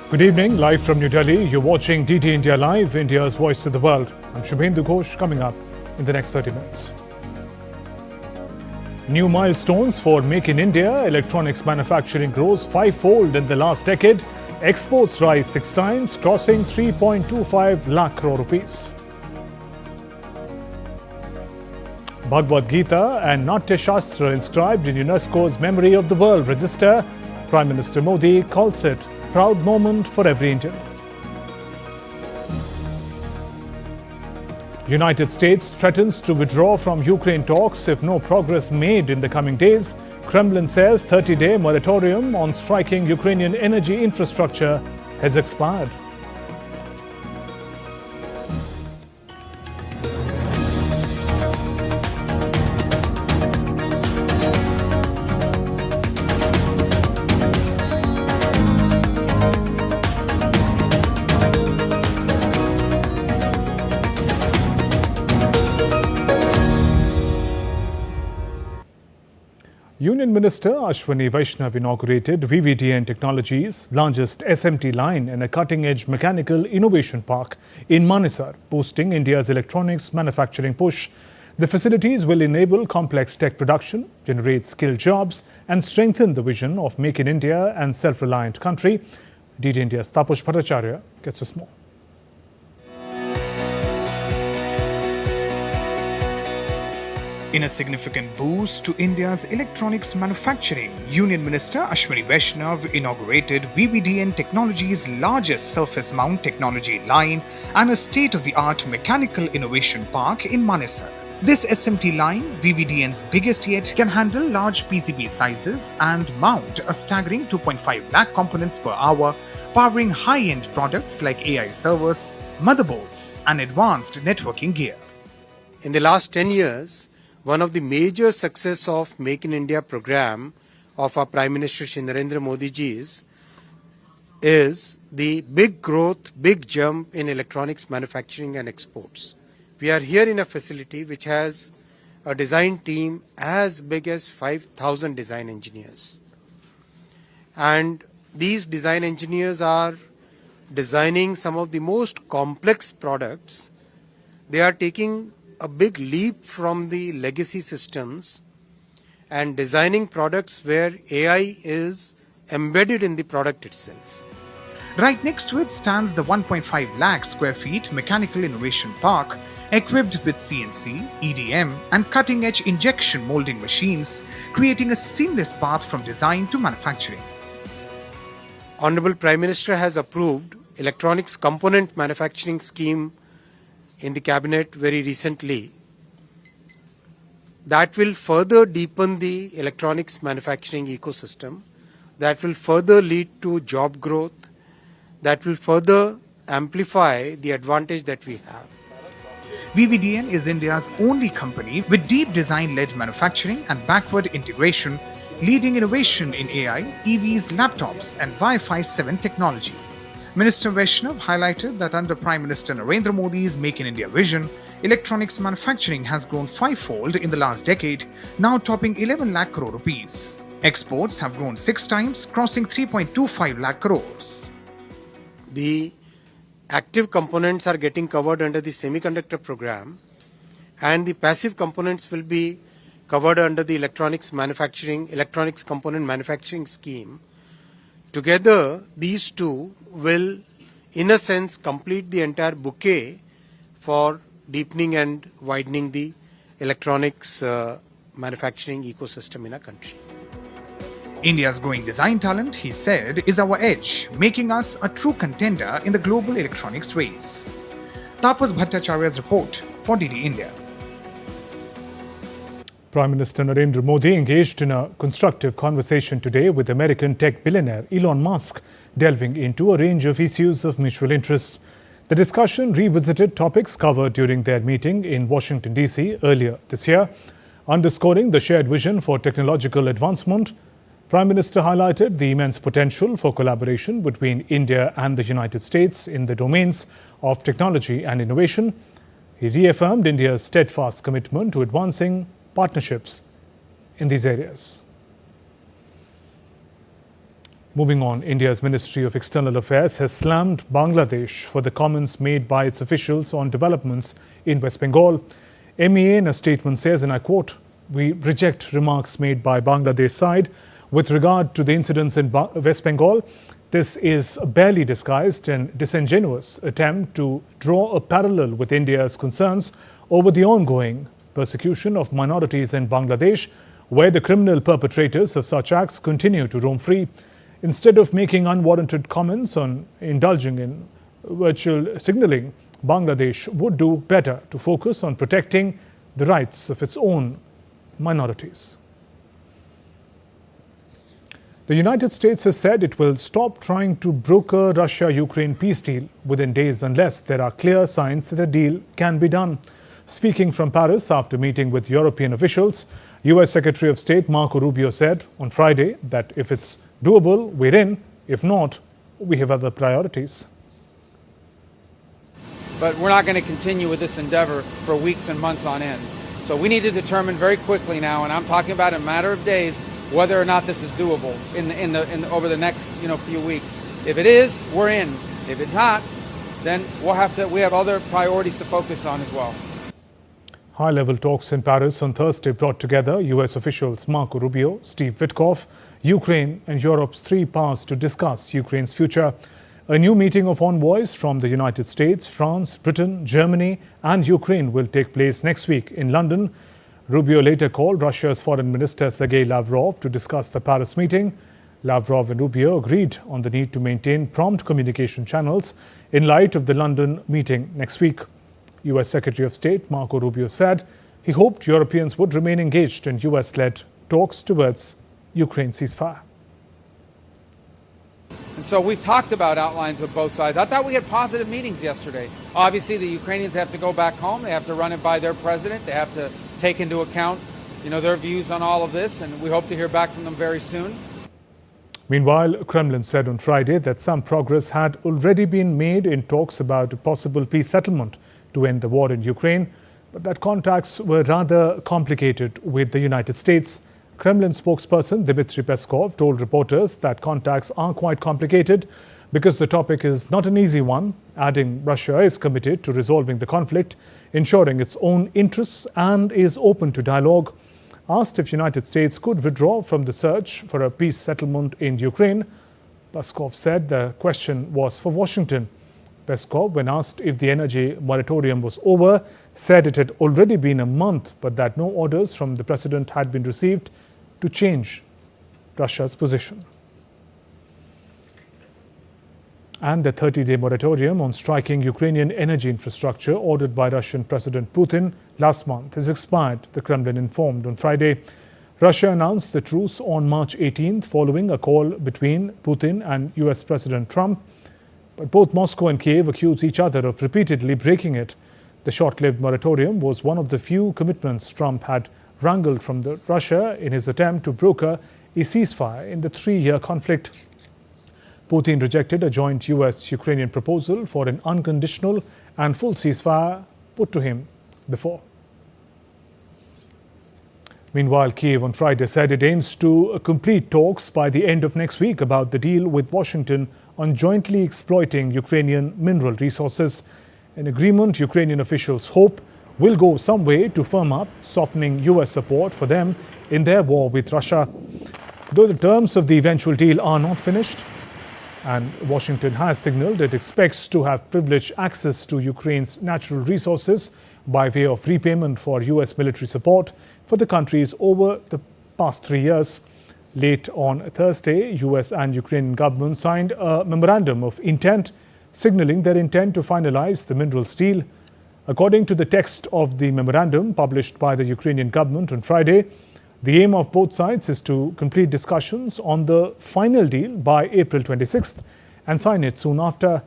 Good evening, live from New Delhi. You're watching DT India Live, India's voice to the world. I'm Shubhendu Ghosh, coming up in the next 30 minutes. New milestones for Make in India. Electronics manufacturing grows fivefold in the last decade. Exports rise 6 times, crossing 3.25 lakh crore rupees. Bhagavad Gita and Natyashastra inscribed in UNESCO's Memory of the World Register. Prime Minister Modi calls it a proud moment for every Indian. United States threatens to withdraw from Ukraine talks if no progress made in the coming days. Kremlin says 30-day moratorium on striking Ukrainian energy infrastructure has expired. Union Minister Ashwini Vaishnav inaugurated VVDN Technologies' largest SMT line in a cutting-edge mechanical innovation park in Manesar, boosting India's electronics manufacturing push. The facilities will enable complex tech production, generate skilled jobs, and strengthen the vision of Make in India and self-reliant country. DT India's Taposh Bhattacharya gets us more. In a significant boost to India's electronics manufacturing, Union Minister Ashwini Vaishnav inaugurated VVDN Technologies' largest surface mount technology line and a state-of-the-art mechanical innovation park in Manesar. This SMT line, VVDN's biggest yet, can handle large PCB sizes and mount a staggering 2.5 lakh components per hour, powering high-end products like AI servers, motherboards, and advanced networking gear. In the last 10 years, one of the major success of Make in India program of our Prime Minister Shri Narendra Modi ji's is the big growth, big jump in electronics manufacturing and exports. We are here in a facility which has a design team as big as 5,000 design engineers. And these design engineers are designing some of the most complex products. They are taking a big leap from the legacy systems and designing products where AI is embedded in the product itself. Right next to it stands the 1.5 lakh square feet Mechanical Innovation Park, equipped with CNC, EDM, and cutting-edge injection molding machines, creating a seamless path from design to manufacturing. Honorable Prime Minister has approved electronics component manufacturing scheme in the cabinet very recently. That will further deepen the electronics manufacturing ecosystem. That will further lead to job growth. That will further amplify the advantage that we have. VVDN is India's only company with deep design-led manufacturing and backward integration, leading innovation in AI, EVs, laptops, and Wi-Fi 7 technology. Minister Vaishnav highlighted that under Prime Minister Narendra Modi's Make in India vision, electronics manufacturing has grown fivefold in the last decade, now topping 11 lakh crore rupees. Exports have grown 6 times, crossing 3.25 lakh crores. The active components are getting covered under the semiconductor program, and the passive components will be covered under the electronics component manufacturing scheme. Together, these two will, in a sense, complete the entire bouquet for deepening and widening the electronics manufacturing ecosystem in our country. India's growing design talent, he said, is our edge, making us a true contender in the global electronics race. Tapas Bhattacharya's report for DD India. Prime Minister Narendra Modi engaged in a constructive conversation today with American tech billionaire Elon Musk, delving into a range of issues of mutual interest. The discussion revisited topics covered during their meeting in Washington, D.C. earlier this year. Underscoring the shared vision for technological advancement, Prime Minister highlighted the immense potential for collaboration between India and the United States in the domains of technology and innovation. He reaffirmed India's steadfast commitment to advancing partnerships in these areas. Moving on, India's Ministry of External Affairs has slammed Bangladesh for the comments made by its officials on developments in West Bengal. MEA in a statement says, and I quote, "We reject remarks made by Bangladesh side with regard to the incidents in West Bengal. This is a barely disguised and disingenuous attempt to draw a parallel with India's concerns over the ongoing persecution of minorities in Bangladesh, where the criminal perpetrators of such acts continue to roam free. Instead of making unwarranted comments on indulging in virtual signaling, Bangladesh would do better to focus on protecting the rights of its own minorities." The United States has said it will stop trying to broker Russia-Ukraine peace deal within days unless there are clear signs that a deal can be done. Speaking from Paris after meeting with European officials, US Secretary of State Marco Rubio said on Friday that if it's doable, we're in. If not, we have other priorities. But we're not going to continue with this endeavor for weeks and months on end. So we need to determine very quickly now, and I'm talking about in a matter of days, whether or not this is doable over the next few weeks. If it is, we're in. If it's not, then we have other priorities to focus on as well. High-level talks in Paris on Thursday brought together US officials Marco Rubio, Steve Witkoff, Ukraine and Europe's three powers to discuss Ukraine's future. A new meeting of envoys from the United States, France, Britain, Germany and Ukraine will take place next week in London. Rubio later called Russia's Foreign Minister Sergei Lavrov to discuss the Paris meeting. Lavrov and Rubio agreed on the need to maintain prompt communication channels in light of the London meeting next week. US Secretary of State Marco Rubio said he hoped Europeans would remain engaged in US-led talks towards Ukraine ceasefire. And so we've talked about outlines of both sides. I thought we had positive meetings yesterday. Obviously, the Ukrainians have to go back home. They have to run it by their president. They have to take into account, their views on all of this, and we hope to hear back from them very soon. Meanwhile, Kremlin said on Friday that some progress had already been made in talks about a possible peace settlement to end the war in Ukraine, but that contacts were rather complicated with the United States. Kremlin spokesperson Dmitry Peskov told reporters that contacts are quite complicated because the topic is not an easy one, adding Russia is committed to resolving the conflict, ensuring its own interests and is open to dialogue. Asked if United States could withdraw from the search for a peace settlement in Ukraine, Peskov said the question was for Washington. Peskov, when asked if the energy moratorium was over, said it had already been a month, but that no orders from the president had been received to change Russia's position. And the 30-day moratorium on striking Ukrainian energy infrastructure ordered by Russian President Putin last month has expired, the Kremlin informed on Friday. Russia announced the truce on March 18th following a call between Putin and US President Trump. But both Moscow and Kiev accused each other of repeatedly breaking it. The short-lived moratorium was one of the few commitments Trump had wrangled from Russia in his attempt to broker a ceasefire in the three-year conflict. Putin rejected a joint US-Ukrainian proposal for an unconditional and full ceasefire put to him before. Meanwhile, Kiev on Friday said it aims to complete talks by the end of next week about the deal with Washington on jointly exploiting Ukrainian mineral resources. An agreement Ukrainian officials hope will go some way to firm up softening US support for them in their war with Russia. Though the terms of the eventual deal are not finished, and Washington has signaled it expects to have privileged access to Ukraine's natural resources by way of repayment for US military support for the countries over the past 3 years. Late on Thursday, US and Ukrainian governments signed a memorandum of intent, signaling their intent to finalize the minerals deal. According to the text of the memorandum published by the Ukrainian government on Friday, the aim of both sides is to complete discussions on the final deal by April 26th and sign it soon after.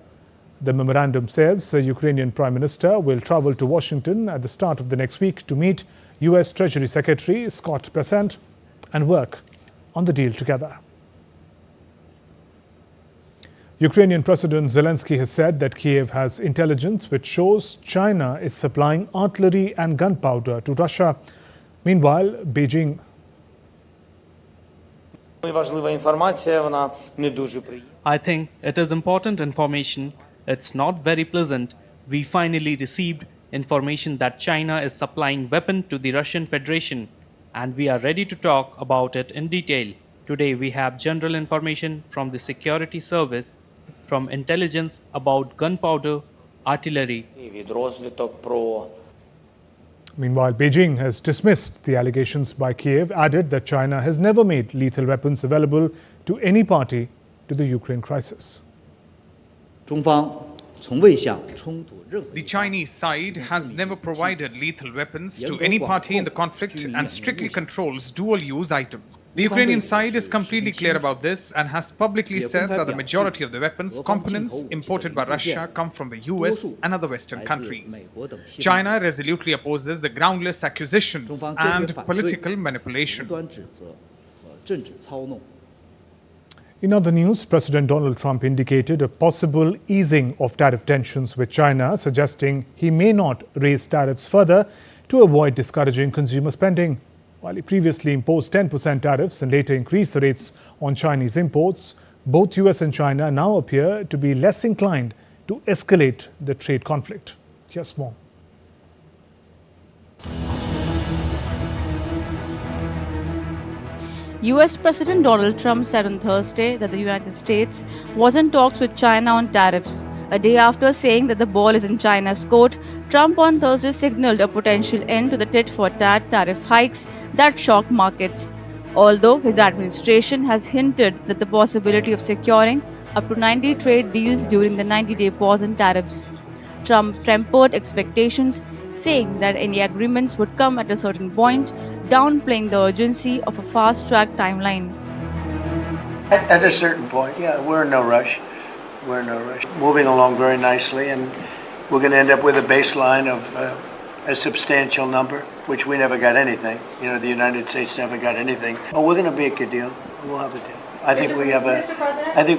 The memorandum says the Ukrainian Prime Minister will travel to Washington at the start of the next week to meet US Treasury Secretary Scott Bessent and work on the deal together. Ukrainian President Zelensky has said that Kiev has intelligence which shows China is supplying artillery and gunpowder to Russia. Meanwhile, Beijing I think it is important information. It's not very pleasant. We finally received information that China is supplying weapons to the Russian Federation, and we are ready to talk about it in detail. Today we have general information from the security service, from intelligence about gunpowder, artillery. Meanwhile, Beijing has dismissed the allegations by Kiev, added that China has never made lethal weapons available to any party to the Ukraine crisis. The Chinese side has never provided lethal weapons to any party in the conflict and strictly controls dual-use items. The Ukrainian side is completely clear about this and has publicly said that the majority of the weapons components imported by Russia come from the US and other Western countries. China resolutely opposes the groundless accusations and political manipulation. In other news, President Donald Trump indicated a possible easing of tariff tensions with China, suggesting he may not raise tariffs further to avoid discouraging consumer spending. While he previously imposed 10% tariffs and later increased the rates on Chinese imports, both US and China now appear to be less inclined to escalate the trade conflict. Here's more. US President Donald Trump said on Thursday that the United States was in talks with China on tariffs. A day after saying that the ball is in China's court, Trump on Thursday signaled a potential end to the tit-for-tat tariff hikes that shocked markets. Although his administration has hinted that the possibility of securing up to 90 trade deals during the 90-day pause in tariffs. Trump tempered expectations, saying that any agreements would come at a certain point, downplaying the urgency of a fast-track timeline. At a certain point, yeah, we're in no rush. We're in no rush. Moving along very nicely, and we're going to end up with a baseline of a substantial number, which we never got anything. You know, the United States never got anything. Oh, we're going to make a deal. We'll have a deal. I think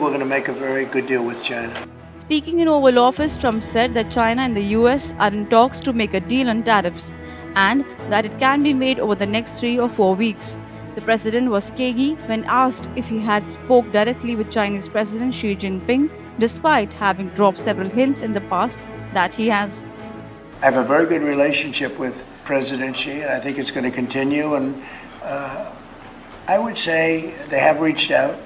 we're going to make a very good deal with China. Speaking in Oval Office, Trump said that China and the US are in talks to make a deal on tariffs and that it can be made over the next 3 or 4 weeks. The president was cagey when asked if he had spoke directly with Chinese President Xi Jinping, despite having dropped several hints in the past that he has. I have a very good relationship with President Xi, and I think it's going to continue. And I would say they have reached out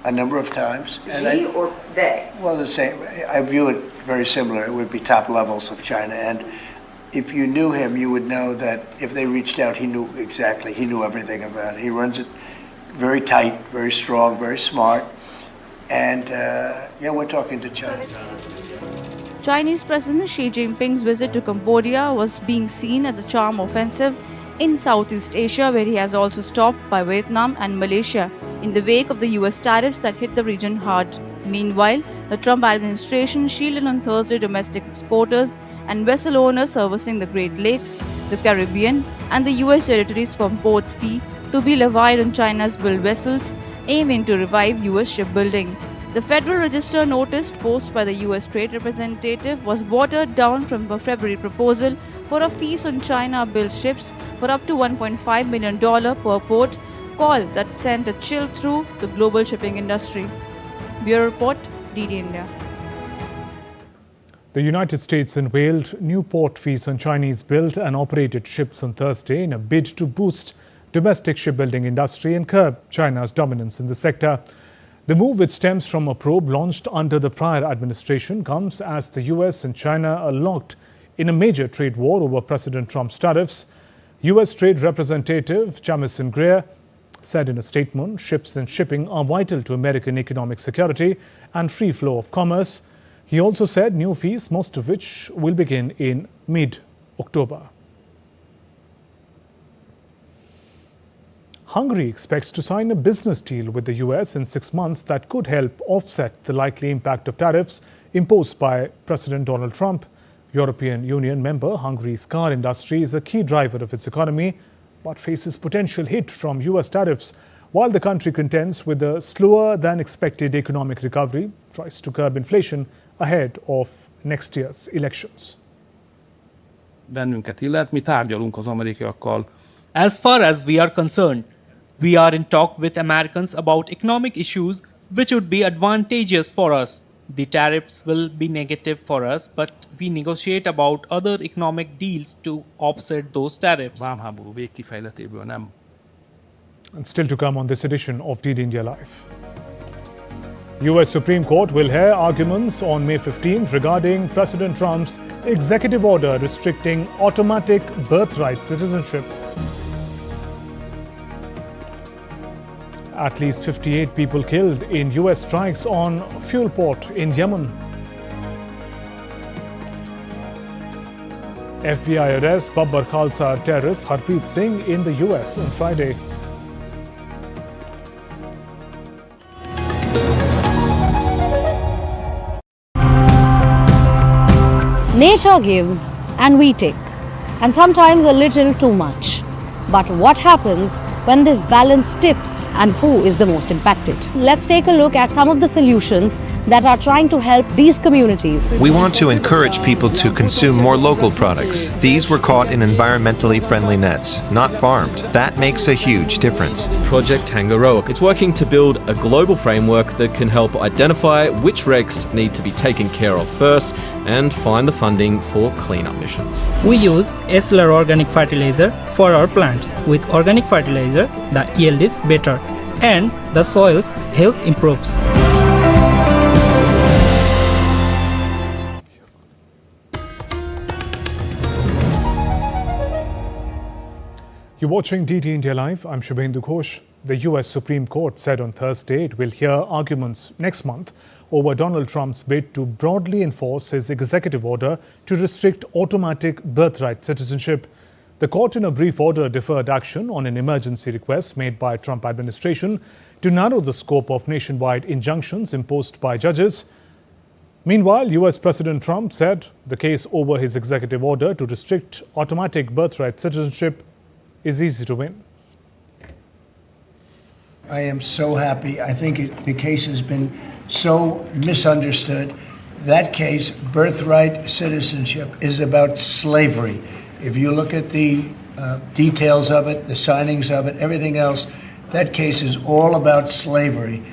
a number of times. Xi or they? Well, the same. I view it very similar. It would be top levels of China. And if you knew him, you would know that if they reached out, he knew exactly. He knew everything about it. He runs it very tight, very strong, very smart. And yeah, we're talking to China. Chinese President Xi Jinping's visit to Cambodia was being seen as a charm offensive in Southeast Asia, where he has also stopped by Vietnam and Malaysia in the wake of the US tariffs that hit the region hard. Meanwhile, the Trump administration shielded on Thursday domestic exporters and vessel owners servicing the Great Lakes, the Caribbean, and the US territories from port fee to be levied on China's built vessels, aiming to revive US shipbuilding. The Federal Register notice posted by the US Trade Representative was watered down from a February proposal for a fees on China-built ships for up to $1.5 million per port, call that sent a chill through the global shipping industry. Bureau Report, DD India. The United States unveiled new port fees on Chinese-built and operated ships on Thursday in a bid to boost domestic shipbuilding industry and curb China's dominance in the sector. The move, which stems from a probe launched under the prior administration, comes as the US and China are locked in a major trade war over President Trump's tariffs. US Trade Representative Jamison Greer said in a statement, ships and shipping are vital to American economic security and free flow of commerce. He also said new fees, most of which will begin in mid-October. Hungary expects to sign a business deal with the US in 6 months that could help offset the likely impact of tariffs imposed by President Donald Trump. European Union member Hungary's car industry is a key driver of its economy, but faces potential hit from US tariffs, while the country contends with a slower than expected economic recovery, tries to curb inflation ahead of next year's elections. Bennünket illet, mi tárgyalunk az amerikaiakkal. As far as we are concerned, We are in talk with Americans about economic issues which would be advantageous for us. The tariffs will be negative for us, but we negotiate about other economic deals to offset those tariffs. Vámháború végkifejletéből nem. And still to come on this edition of DD India Live. US Supreme Court will hear arguments on May 15th regarding President Trump's executive order restricting automatic birthright citizenship. At least 58 people killed in US strikes on fuel port in Yemen. FBI arrests Babbar Khalsa terrorist Harpreet Singh in the US on Friday. Nature gives and we take, and sometimes a little too much. But what happens when this balance tips and who is the most impacted? Let's take a look at some of the solutions that are trying to help these communities. We want to encourage people to consume more local products. These were caught in environmentally friendly nets, not farmed. That makes a huge difference. Project Tangaroa. It's working to build a global framework that can help identify which wrecks need to be taken care of first and find the funding for cleanup missions. We use SLR organic fertilizer for our plants. With organic fertilizer, the yield is better and the soil's health improves. You're watching DD India Live. I'm Shubhendu Ghosh. The US Supreme Court said on Thursday it will hear arguments next month over Donald Trump's bid to broadly enforce his executive order to restrict automatic birthright citizenship. The court in a brief order deferred action on an emergency request made by Trump administration to narrow the scope of nationwide injunctions imposed by judges. Meanwhile, US President Trump said the case over his executive order to restrict automatic birthright citizenship is easy to win. I am so happy. I think the case has been so misunderstood. That case, birthright citizenship, is about slavery. If you look at the details of it, the signings of it, everything else, that case is all about slavery.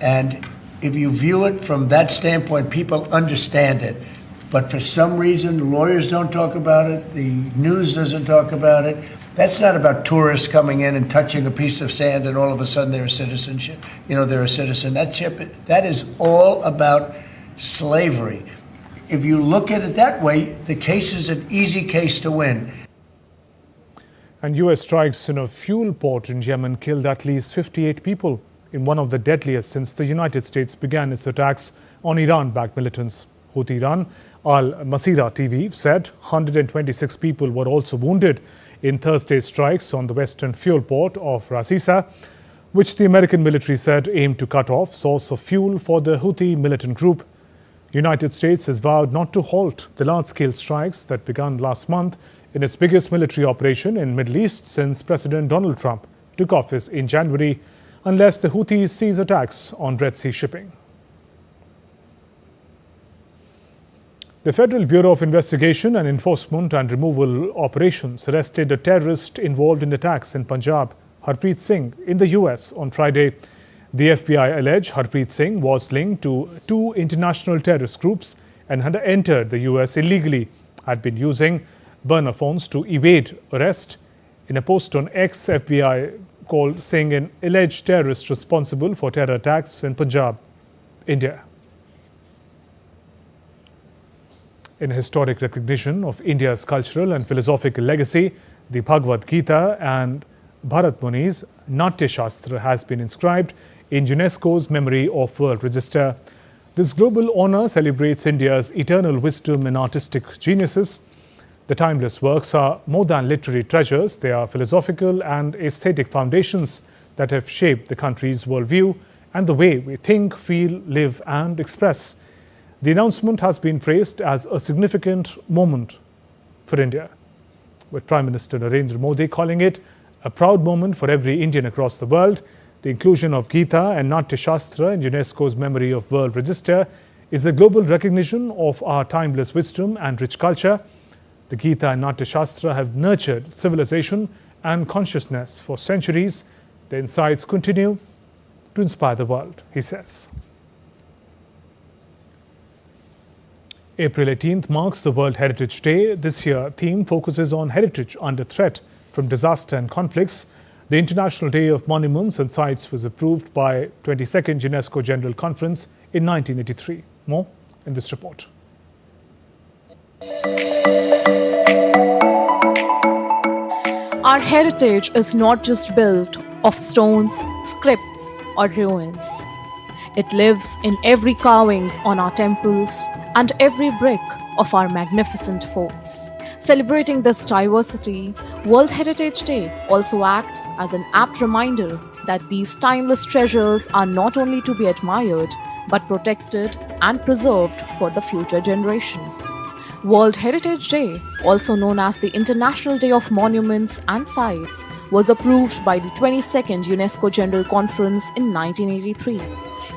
And if you view it from that standpoint, people understand it. But for some reason, lawyers don't talk about it, the news doesn't talk about it. That's not about tourists coming in and touching a piece of sand and all of a sudden they're a citizenship. They're a citizen. That is all about slavery. If you look at it that way, the case is an easy case to win. And US strikes in a fuel port in Yemen killed at least 58 people in one of the deadliest since the United States began its attacks on Iran-backed militants. Houthi-run Al-Masirah TV said 126 people were also wounded in Thursday's strikes on the western fuel port of Ras Isa, which the American military said aimed to cut off source of fuel for the Houthi militant group. United States has vowed not to halt the large-scale strikes that began last month in its biggest military operation in Middle East since President Donald Trump took office in January, unless the Houthis cease attacks on Red Sea shipping. The Federal Bureau of Investigation and Enforcement and Removal Operations arrested a terrorist involved in attacks in Punjab, Harpreet Singh, in the US on Friday. The FBI alleged Harpreet Singh was linked to two international terrorist groups and had entered the US illegally, had been using burner phones to evade arrest. In a post on X, FBI called Singh an alleged terrorist responsible for terror attacks in Punjab, India. In historic recognition of India's cultural and philosophical legacy, the Bhagavad Gita and Bharat Muni's Natyashastra has been inscribed in UNESCO's Memory of World Register. This global honor celebrates India's eternal wisdom and artistic geniuses. The timeless works are more than literary treasures. They are philosophical and aesthetic foundations that have shaped the country's worldview and the way we think, feel, live and express. The announcement has been praised as a significant moment for India, with Prime Minister Narendra Modi calling it a proud moment for every Indian across the world. The inclusion of Gita and Natyashastra in UNESCO's Memory of World Register is a global recognition of our timeless wisdom and rich culture. The Gita and Natyashastra have nurtured civilization and consciousness for centuries. The insights continue to inspire the world, he says. April 18th marks the World Heritage Day. This year, theme focuses on heritage under threat from disaster and conflicts. The International Day of Monuments and Sites was approved by 22nd UNESCO General Conference in 1983. More in this report. Our heritage is not just built of stones, scripts, or ruins. It lives in every carvings on our temples and every brick of our magnificent forts. Celebrating this diversity, World Heritage Day also acts as an apt reminder that these timeless treasures are not only to be admired, but protected and preserved for the future generation. World Heritage Day, also known as the International Day of Monuments and Sites, was approved by the 22nd UNESCO General Conference in 1983.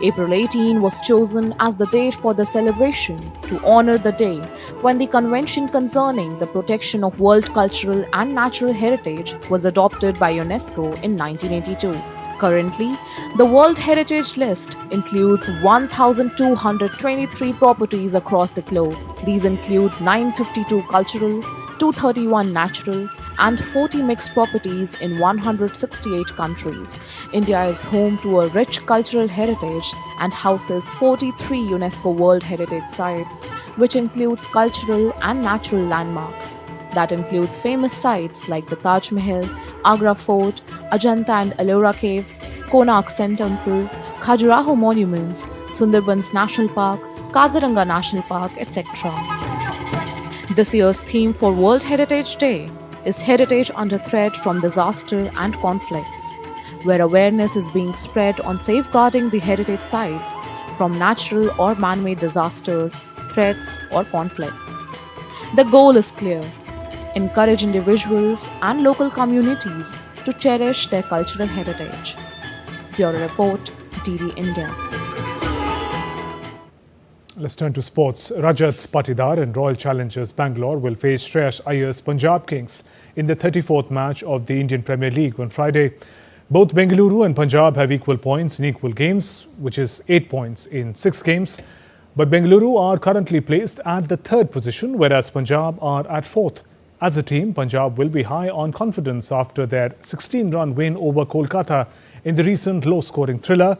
April 18 was chosen as the date for the celebration to honor the day when the Convention concerning the protection of world cultural and natural heritage was adopted by UNESCO in 1982. Currently, the World Heritage List includes 1,223 properties across the globe. These include 952 cultural, 231 natural, and 40 mixed properties in 168 countries. India is home to a rich cultural heritage and houses 43 UNESCO World Heritage Sites, which includes cultural and natural landmarks. That includes famous sites like the Taj Mahal, Agra Fort, Ajanta and Ellora Caves, Konark Sun Temple, Khajuraho Monuments, Sundarbans National Park, Kaziranga National Park, etc. This year's theme for World Heritage Day is Heritage Under Threat from Disaster and Conflicts, where awareness is being spread on safeguarding the heritage sites from natural or man-made disasters, threats, or conflicts. The goal is clear: encourage individuals and local communities to cherish their cultural heritage. Bureau Report, DD India. Let's turn to sports. Rajat Patidar and Royal Challengers Bangalore will face Shreyas Iyer's Punjab Kings in the 34th match of the Indian Premier League on Friday. Both Bengaluru and Punjab have equal points in equal games, which is 8 points in 6 games. But Bengaluru are currently placed at the 3rd position, whereas Punjab are at 4th. As a team, Punjab will be high on confidence after their 16-run win over Kolkata in the recent low-scoring thriller.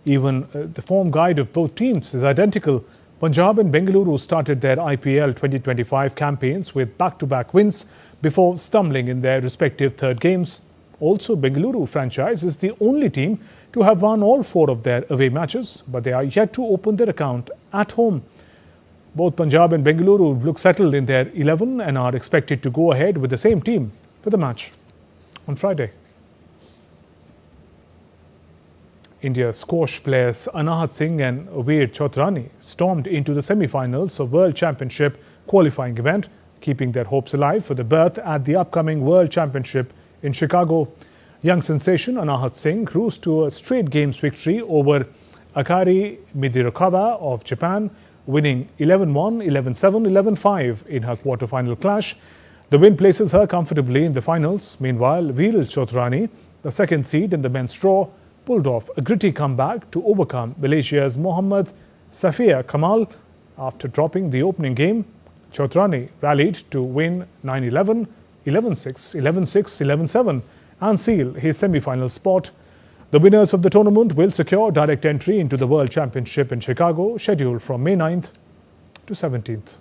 Even the form guide of both teams is identical. Punjab and Bengaluru started their IPL 2025 campaigns with back-to-back wins before stumbling in their respective third games. Also, Bengaluru franchise is the only team to have won all 4 of their away matches, but they are yet to open their account at home. Both Punjab and Bengaluru look settled in their 11 and are expected to go ahead with the same team for the match on Friday. India's squash players Anahat Singh and Veer Chotrani stormed into the semi-finals of World Championship qualifying event, keeping their hopes alive for the berth at the upcoming World Championship in Chicago. Young sensation Anahat Singh cruised to a straight games victory over Akari Midirokawa of Japan, winning 11-1, 11-7, 11-5 in her quarter-final clash. The win places her comfortably in the finals. Meanwhile, Veer Chotrani, the second seed in the men's draw, pulled off a gritty comeback to overcome Malaysia's Mohammad Safia Kamal after dropping the opening game. Chotrani rallied to win 9-11, 11-6, 11-6, 11-7 and seal his semi-final spot. The winners of the tournament will secure direct entry into the World Championship in Chicago, scheduled from May 9th to 17th.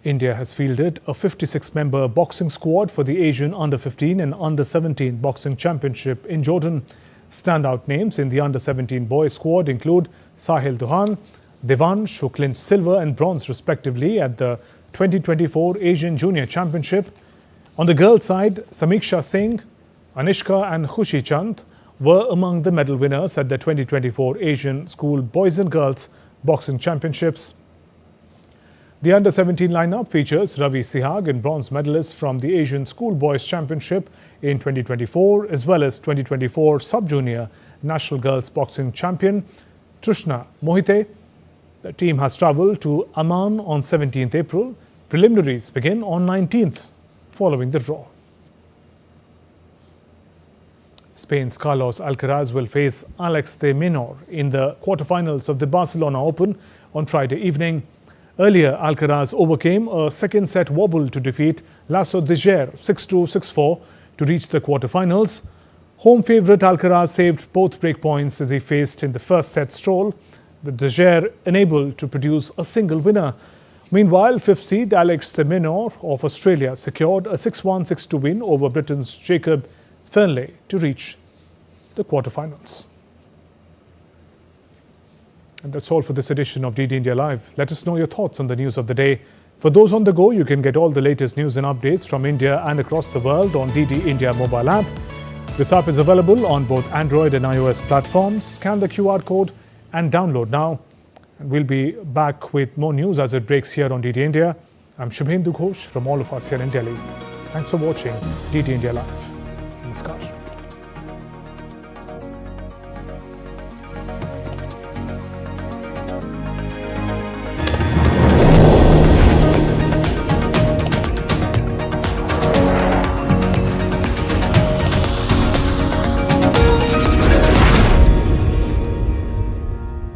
India has fielded a 56-member boxing squad for the Asian Under-15 and Under-17 Boxing Championship in Jordan. Standout names in the Under-17 boys squad include Sahil Duhan, Devansh, who clinched silver and bronze respectively at the 2024 Asian Junior Championship. On the girls' side, Samiksha Singh, Anishka and Khushi Chand were among the medal winners at the 2024 Asian School Boys and Girls Boxing Championships. The Under-17 lineup features Ravi Sihag and bronze medalist from the Asian School Boys Championship in 2024, as well as 2024 Sub-Junior National Girls Boxing Champion Trishna Mohite. The team has travelled to Amman on 17th April. Preliminaries begin on 19th following the draw. Spain's Carlos Alcaraz will face Alex de Minaur in the quarterfinals of the Barcelona Open on Friday evening. Earlier, Alcaraz overcame a second-set wobble to defeat Lasso de Gere 6-2, 6-4 to reach the quarterfinals. Home favourite Alcaraz saved both breakpoints as he faced in the first-set stroll, with de Gere unable to produce a single winner. Meanwhile, fifth seed Alex de Minaur of Australia secured a 6-1, 6-2 win over Britain's Jacob Fernley to reach the quarterfinals. And that's all for this edition of DD India Live. Let us know your thoughts on the news of the day. For those on the go, you can get all the latest news and updates from India and across the world on DD India mobile app. This app is available on both Android and iOS platforms. Scan the QR code and download now. And we'll be back with more news as it breaks here on DD India. I'm Shubhendu Ghosh from all of us here in Delhi. Thanks for watching DD India Live. Namaskar.